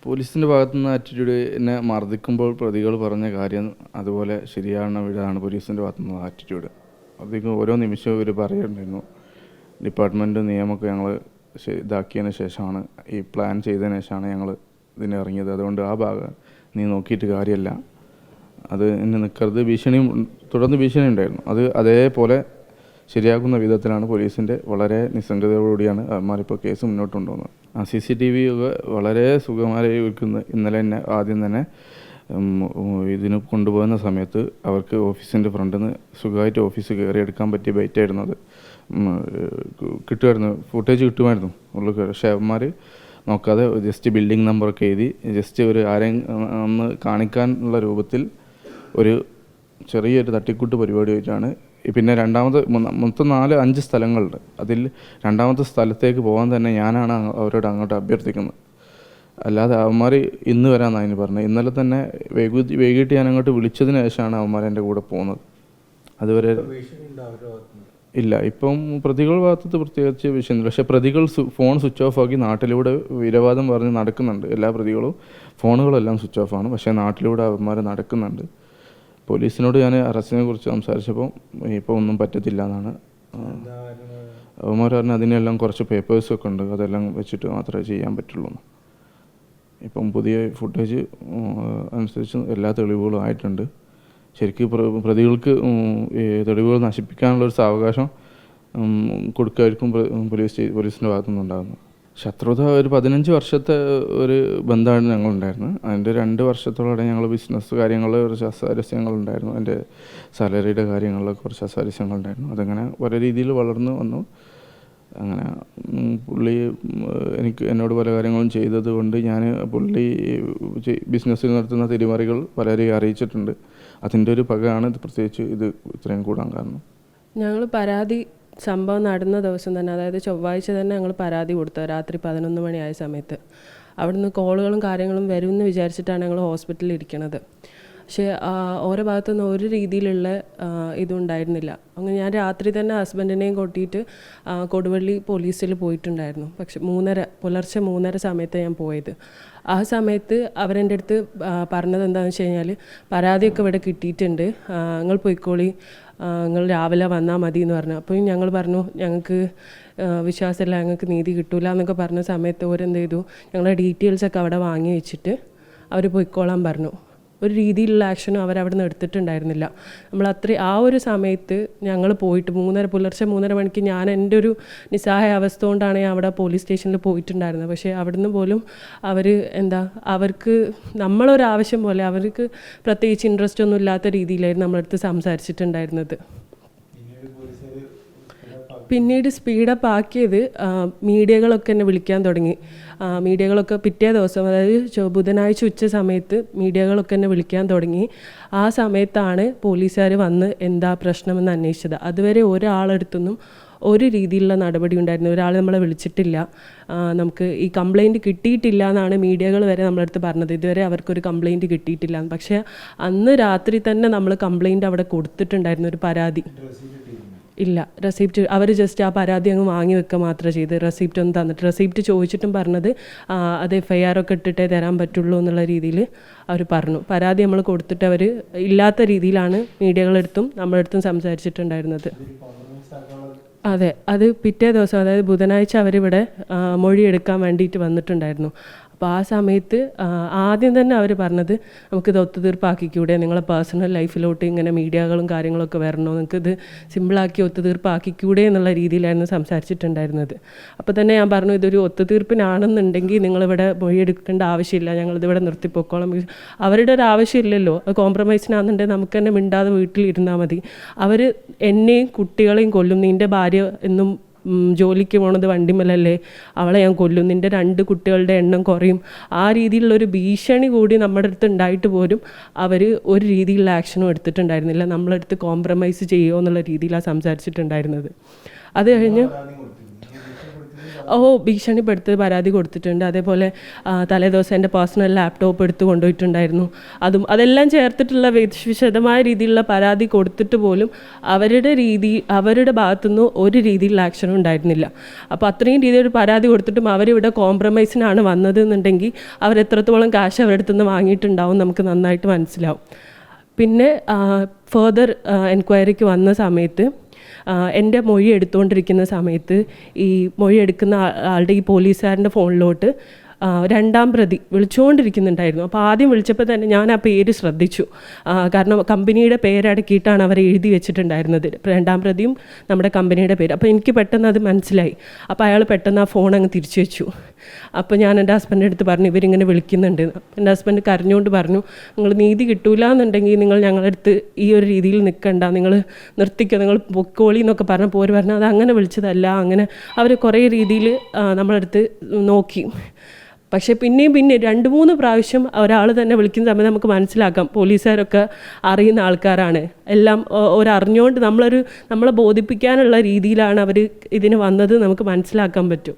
പോലീസിൻ്റെ ഭാഗത്തുനിന്ന് ആറ്റിറ്റ്യൂഡിനെ മർദ്ദിക്കുമ്പോൾ പ്രതികൾ പറഞ്ഞ കാര്യം അതുപോലെ ശരിയാണ് വിടാണ് പോലീസിൻ്റെ ഭാഗത്തുനിന്ന് ആറ്റിറ്റ്യൂഡ്. അധികം ഓരോ നിമിഷവും ഇവർ പറയുന്നുണ്ടായിരുന്നു. ഡിപ്പാർട്ട്മെൻറ്റ് നിയമമൊക്കെ ഞങ്ങൾ ഇതാക്കിയതിന് ശേഷമാണ്, ഈ പ്ലാൻ ചെയ്തതിന് ശേഷമാണ് ഞങ്ങൾ ഇതിന് ഇറങ്ങിയത്. അതുകൊണ്ട് ആ ഭാഗം നീ നോക്കിയിട്ട് കാര്യമില്ല, അത് ഇനി നിൽക്കരുത്. ഭീഷണിയും തുടർന്ന് ഭീഷണി ഉണ്ടായിരുന്നു. അത് അതേപോലെ ശരിയാക്കുന്ന വിധത്തിലാണ് പോലീസിൻ്റെ വളരെ നിസ്സംഗതയോടുകൂടിയാണ് അവന്മാരിപ്പോൾ കേസ് മുന്നോട്ട് കൊണ്ടുപോകുന്നത്. CCTV ഒക്കെ വളരെ സുഖമായി വിൽക്കുന്ന ഇന്നലെ തന്നെ ആദ്യം തന്നെ ഇതിന് കൊണ്ടുപോകുന്ന സമയത്ത് അവർക്ക് ഓഫീസിൻ്റെ ഫ്രണ്ടിൽ നിന്ന് സുഖമായിട്ട് ഓഫീസ് കയറി എടുക്കാൻ പറ്റിയ ബൈറ്റായിരുന്നു. അത് കിട്ടുമായിരുന്നു, ഫുട്ടേജ് കിട്ടുമായിരുന്നു ഉള്ളിൽ കയറി. പക്ഷേ അവന്മാർ നോക്കാതെ ജസ്റ്റ് ബിൽഡിംഗ് നമ്പറൊക്കെ എഴുതി ജസ്റ്റ് ഒരു ആരെയും ഒന്ന് കാണിക്കാനുള്ള രൂപത്തിൽ ഒരു ചെറിയൊരു തട്ടിക്കൂട്ട് പരിപാടിയായിട്ടാണ്. പിന്നെ മൊത്തം 4-5 സ്ഥലങ്ങളുണ്ട്. അതിൽ രണ്ടാമത്തെ സ്ഥലത്തേക്ക് പോകാൻ തന്നെ ഞാനാണ് അവരോട് അങ്ങോട്ട് അഭ്യർത്ഥിക്കുന്നത്. അല്ലാതെ അവന്മാർ ഇന്ന് വരാമെന്നാണ് അതിന് പറഞ്ഞത്. ഇന്നലെ തന്നെ വൈകിട്ട് ഞാൻ അങ്ങോട്ട് വിളിച്ചതിന് ശേഷമാണ് അവന്മാർ എൻ്റെ കൂടെ പോകുന്നത്. അതുവരെ ഇല്ല. ഇപ്പം പ്രതികളുടെ ഭാഗത്ത് പ്രത്യേകിച്ച് വിഷയമില്ല. പക്ഷേ പ്രതികൾ ഫോൺ സ്വിച്ച് ഓഫ് ആക്കി നാട്ടിലൂടെ വീരവാദം പറഞ്ഞ് നടക്കുന്നുണ്ട്. എല്ലാ പ്രതികളും ഫോണുകളെല്ലാം സ്വിച്ച് ഓഫാണ്. പക്ഷേ നാട്ടിലൂടെ അവന്മാർ നടക്കുന്നുണ്ട്. പോലീസിനോട് ഞാൻ അറസ്റ്റിനെ കുറിച്ച് സംസാരിച്ചപ്പോൾ ഇപ്പോൾ ഒന്നും പറ്റത്തില്ല എന്നാണ് അവന്മാർ പറഞ്ഞത്. അതിനെല്ലാം കുറച്ച് പേപ്പേഴ്സൊക്കെ ഉണ്ട്, അതെല്ലാം വെച്ചിട്ട് മാത്രമേ ചെയ്യാൻ പറ്റുള്ളൂ. ഇപ്പം പുതിയ ഫുട്ടേജ് അനുസരിച്ച് എല്ലാ തെളിവുകളും ആയിട്ടുണ്ട്. ശരിക്കും പ്രതികൾക്ക് തെളിവുകൾ നശിപ്പിക്കാനുള്ളൊരു സാവകാശം കൊടുക്കുമായിരിക്കും പോലീസിൻ്റെ ഭാഗത്തുനിന്നുണ്ടാകുന്നത്. ശത്രുത ഒരു 15 വർഷത്തെ ഒരു ബന്ധമാണ് ഞങ്ങളുണ്ടായിരുന്നത്. അതിൻ്റെ 2 വർഷത്തോളം ഞങ്ങൾ ബിസിനസ് കാര്യങ്ങളിൽ കുറച്ച് അസ്വാരസ്യങ്ങളുണ്ടായിരുന്നു. എൻ്റെ സാലറിയുടെ കാര്യങ്ങളിൽ കുറച്ച് അസ്വാരസ്യങ്ങളുണ്ടായിരുന്നു. അതങ്ങനെ പല രീതിയിൽ വളർന്നു വന്നു. അങ്ങനെ പുള്ളി എന്നോട് പല കാര്യങ്ങളും ചെയ്തത് കൊണ്ട് ഞാൻ പുള്ളി ബിസിനസ്സിൽ നടത്തുന്ന തിരിമറികൾ പലരെയും അറിയിച്ചിട്ടുണ്ട്. അതിൻ്റെ ഒരു പകയാണ് പ്രത്യേകിച്ച് ഇത് ഇത്രയും കൂടാൻ കാരണം. ഞങ്ങൾ പരാതി സംഭവം നടന്ന ദിവസം തന്നെ, അതായത് ചൊവ്വാഴ്ച തന്നെ ഞങ്ങൾ പരാതി കൊടുത്തു. രാത്രി 11 മണിയായ സമയത്ത് അവിടുന്ന് കോളുകളും കാര്യങ്ങളും വരുമെന്ന് വിചാരിച്ചിട്ടാണ് ഞങ്ങൾ ഹോസ്പിറ്റലിൽ ഇരിക്കണത്. പക്ഷേ ഓരോ ഭാഗത്തുനിന്ന് ഒരു രീതിയിലുള്ള ഇതുണ്ടായിരുന്നില്ല. അങ്ങനെ ഞാൻ രാത്രി തന്നെ ഹസ്ബൻഡിനെയും കൂട്ടിയിട്ട് കൊടുവള്ളി പോലീസിൽ പോയിട്ടുണ്ടായിരുന്നു. പക്ഷെ പുലർച്ചെ 3:30 സമയത്ത് ഞാൻ പോയത്. ആ സമയത്ത് അവരെൻ്റെ അടുത്ത് പറഞ്ഞത് എന്താണെന്ന് വെച്ച് കഴിഞ്ഞാൽ, പരാതിയൊക്കെ ഇവിടെ കിട്ടിയിട്ടുണ്ട്, നിങ്ങൾ പോയിക്കോളി, നിങ്ങൾ രാവിലെ വന്നാൽ മതി എന്ന് പറഞ്ഞു. അപ്പോൾ ഞങ്ങൾ പറഞ്ഞു ഞങ്ങൾക്ക് വിശ്വാസമില്ല, ഞങ്ങൾക്ക് നീതി കിട്ടില്ല എന്നൊക്കെ പറഞ്ഞ സമയത്ത് ഓരെന്ത് ചെയ്തു, ഞങ്ങളുടെ ഡീറ്റെയിൽസൊക്കെ അവിടെ വാങ്ങി വെച്ചിട്ട് അവർ പോയിക്കോളാൻ പറഞ്ഞു. ഒരു രീതിയിലുള്ള ആക്ഷനും അവരവിടെ നിന്ന് എടുത്തിട്ടുണ്ടായിരുന്നില്ല. ആ ഒരു സമയത്ത് ഞങ്ങൾ പോയിട്ട് പുലർച്ചെ 3:30 മണിക്ക് ഞാൻ എൻ്റെ ഒരു നിസ്സഹായ അവസ്ഥ കൊണ്ടാണ് ഞാൻ അവിടെ പോലീസ് സ്റ്റേഷനിൽ പോയിട്ടുണ്ടായിരുന്നത്. പക്ഷേ അവിടുന്ന് പോലും അവർക്ക് നമ്മളൊരാവശ്യം പോലെ അവർക്ക് പ്രത്യേകിച്ച് ഇൻട്രസ്റ്റ് ഒന്നും ഇല്ലാത്ത രീതിയിലായിരുന്നു നമ്മളടുത്ത് സംസാരിച്ചിട്ടുണ്ടായിരുന്നത്. പിന്നീട് സ്പീഡപ്പ് ആക്കിയത് മീഡിയകളൊക്കെ എന്നെ വിളിക്കാൻ തുടങ്ങി. മീഡിയകളൊക്കെ പിറ്റേ ദിവസം, അതായത് ബുധനാഴ്ച ഉച്ച സമയത്ത് മീഡിയകളൊക്കെ എന്നെ വിളിക്കാൻ തുടങ്ങി. ആ സമയത്താണ് പോലീസുകാർ വന്ന് എന്താ പ്രശ്നമെന്ന് അന്വേഷിച്ചത്. അതുവരെ ഒരാളെടുത്തൊന്നും ഒരു രീതിയിലുള്ള നടപടി ഉണ്ടായിരുന്നു. ഒരാൾ നമ്മളെ വിളിച്ചിട്ടില്ല, നമുക്ക് ഈ കംപ്ലയിൻറ്റ് കിട്ടിയിട്ടില്ല എന്നാണ് മീഡിയകൾ വരെ നമ്മളടുത്ത് പറഞ്ഞത്. ഇതുവരെ അവർക്കൊരു കംപ്ലയിൻറ്റ് കിട്ടിയിട്ടില്ല. പക്ഷേ അന്ന് രാത്രി തന്നെ നമ്മൾ കംപ്ലയിൻറ്റ് അവിടെ കൊടുത്തിട്ടുണ്ടായിരുന്നു, ഒരു പരാതി. ഇല്ല, റെസിപ്റ്റ് അവർ ജസ്റ്റ് ആ പരാതി അങ്ങ് വാങ്ങി വെക്കുക മാത്രമേ ചെയ്ത്, റെസിപ്റ്റ് ഒന്നും തന്നിട്ട്. റെസിപ്റ്റ് ചോദിച്ചിട്ടും പറഞ്ഞത് അത് FIR ഒക്കെ ഇട്ടിട്ടേ തരാൻ പറ്റുള്ളൂ എന്നുള്ള രീതിയിൽ അവർ പറഞ്ഞു. പരാതി നമ്മൾ കൊടുത്തിട്ട് അവർ ഇല്ലാത്ത രീതിയിലാണ് മീഡിയകളെടുത്തും നമ്മളെടുത്തും സംസാരിച്ചിട്ടുണ്ടായിരുന്നത്. അതെ, അത് പിറ്റേ ദിവസം, അതായത് ബുധനാഴ്ച അവരിവിടെ മൊഴിയെടുക്കാൻ വേണ്ടിയിട്ട് വന്നിട്ടുണ്ടായിരുന്നു. അപ്പോൾ ആ സമയത്ത് ആദ്യം തന്നെ അവർ പറഞ്ഞത്, നമുക്കിത് ഒത്തുതീർപ്പാക്കിക്കൂടെ, നിങ്ങളെ പേഴ്സണൽ ലൈഫിലോട്ട് ഇങ്ങനെ മീഡിയകളും കാര്യങ്ങളൊക്കെ വരണോ, നിങ്ങൾക്കിത് സിമ്പിളാക്കി ഒത്തുതീർപ്പാക്കിക്കൂടെ എന്നുള്ള രീതിയിലായിരുന്നു സംസാരിച്ചിട്ടുണ്ടായിരുന്നത്. അപ്പോൾ തന്നെ ഞാൻ പറഞ്ഞു, ഇതൊരു ഒത്തുതീർപ്പിനാണെന്നുണ്ടെങ്കിൽ നിങ്ങളിവിടെ മൊഴിയെടുക്കേണ്ട ആവശ്യമില്ല, ഞങ്ങളിതിവിടെ നിർത്തിപ്പോക്കോളാം. അവരുടെ ഒരു ആവശ്യമില്ലല്ലോ, അത് കോംപ്രമൈസിനാണെന്നുണ്ടെങ്കിൽ നമുക്ക് തന്നെ മിണ്ടാതെ വീട്ടിലിരുന്നാൽ മതി. അവർ എന്നെയും കുട്ടികളെയും കൊല്ലും, നിൻ്റെ ഭാര്യ എന്നും ജോലിക്ക് പോണത് വണ്ടിമേലല്ലേ, അവളെ ഞാൻ കൊല്ലും, നിൻ്റെ 2 കുട്ടികളുടെ എണ്ണം കുറയും, ആ രീതിയിലുള്ളൊരു ഭീഷണി കൂടി നമ്മുടെ അടുത്ത് ഉണ്ടായിട്ട് പോലും അവർ ഒരു രീതിയിലുള്ള ആക്ഷനും എടുത്തിട്ടുണ്ടായിരുന്നില്ല. നമ്മളടുത്ത് കോംപ്രമൈസ് ചെയ്യുമോ എന്നുള്ള രീതിയിലാണ് സംസാരിച്ചിട്ടുണ്ടായിരുന്നത്. അത് കഴിഞ്ഞ് ഭീഷണിപ്പെടുത്തി പരാതി കൊടുത്തിട്ടുണ്ട്. അതേപോലെ തലേദിവസം എൻ്റെ പേഴ്സണൽ ലാപ്ടോപ്പ് എടുത്ത് കൊണ്ടുപോയിട്ടുണ്ടായിരുന്നു. അതെല്ലാം ചേർത്തിട്ടുള്ള വിശദമായ രീതിയിലുള്ള പരാതി കൊടുത്തിട്ട് പോലും അവരുടെ ഭാഗത്തുനിന്ന് ഒരു രീതിയിലുള്ള ആക്ഷനും ഉണ്ടായിരുന്നില്ല. അപ്പോൾ അത്രയും രീതിയിൽ പരാതി കൊടുത്തിട്ടും അവരിവിടെ കോംപ്രമൈസിനാണ് വന്നത് എന്നുണ്ടെങ്കിൽ അവരെത്രത്തോളം കാശ് അവരുടെ അടുത്ത് നിന്ന് വാങ്ങിയിട്ടുണ്ടാവും നമുക്ക് നന്നായിട്ട് മനസ്സിലാവും. പിന്നെ ഫർദർ എൻക്വയറിക്ക് വന്ന സമയത്ത് എൻ്റെ മൊഴി എടുത്തുകൊണ്ടിരിക്കുന്ന സമയത്ത് ഈ മൊഴി എടുക്കുന്ന ആളുടെ ഈ പോലീസുകാരൻ്റെ ഫോണിലോട്ട് രണ്ടാം പ്രതി വിളിച്ചുകൊണ്ടിരിക്കുന്നുണ്ടായിരുന്നു. അപ്പോൾ ആദ്യം വിളിച്ചപ്പോൾ തന്നെ ഞാൻ ആ പേര് ശ്രദ്ധിച്ചു. കാരണം കമ്പനിയുടെ പേരടക്കിയിട്ടാണ് അവർ എഴുതി വെച്ചിട്ടുണ്ടായിരുന്നത്, രണ്ടാം പ്രതിയും നമ്മുടെ കമ്പനിയുടെ പേര്. അപ്പോൾ എനിക്ക് പെട്ടെന്ന് അത് മനസ്സിലായി. അപ്പോൾ അയാൾ പെട്ടെന്ന് ആ ഫോൺ അങ്ങ് തിരിച്ചു വെച്ചു. അപ്പോൾ ഞാൻ എൻ്റെ ഹസ്ബൻഡിൻ്റെ അടുത്ത് പറഞ്ഞു ഇവരിങ്ങനെ വിളിക്കുന്നുണ്ട്. എൻ്റെ ഹസ്ബൻഡ് കരഞ്ഞുകൊണ്ട് പറഞ്ഞു നിങ്ങൾ നീതി കിട്ടൂല എന്നുണ്ടെങ്കിൽ നിങ്ങൾ ഞങ്ങളുടെ അടുത്ത് ഈ ഒരു രീതിയിൽ നിൽക്കണ്ട, നിങ്ങൾ നിർത്തിക്കോ, നിങ്ങൾ പൊക്കോളി എന്നൊക്കെ പറഞ്ഞപ്പോൾ അവർ പറഞ്ഞു അത് അങ്ങനെ വിളിച്ചതല്ല. അങ്ങനെ അവർ കുറേ രീതിയിൽ നമ്മളടുത്ത് നോക്കി. പക്ഷേ പിന്നെയും 2-3 പ്രാവശ്യം ഒരാൾ തന്നെ വിളിക്കുന്ന സമയത്ത് നമുക്ക് മനസ്സിലാക്കാം പോലീസുകാരൊക്കെ അറിയുന്ന ആൾക്കാരാണ്. എല്ലാം ഒരറിഞ്ഞുകൊണ്ട് നമ്മളെ ബോധിപ്പിക്കാനുള്ള രീതിയിലാണ് അവർ ഇതിന് വന്നത് നമുക്ക് മനസ്സിലാക്കാൻ പറ്റും.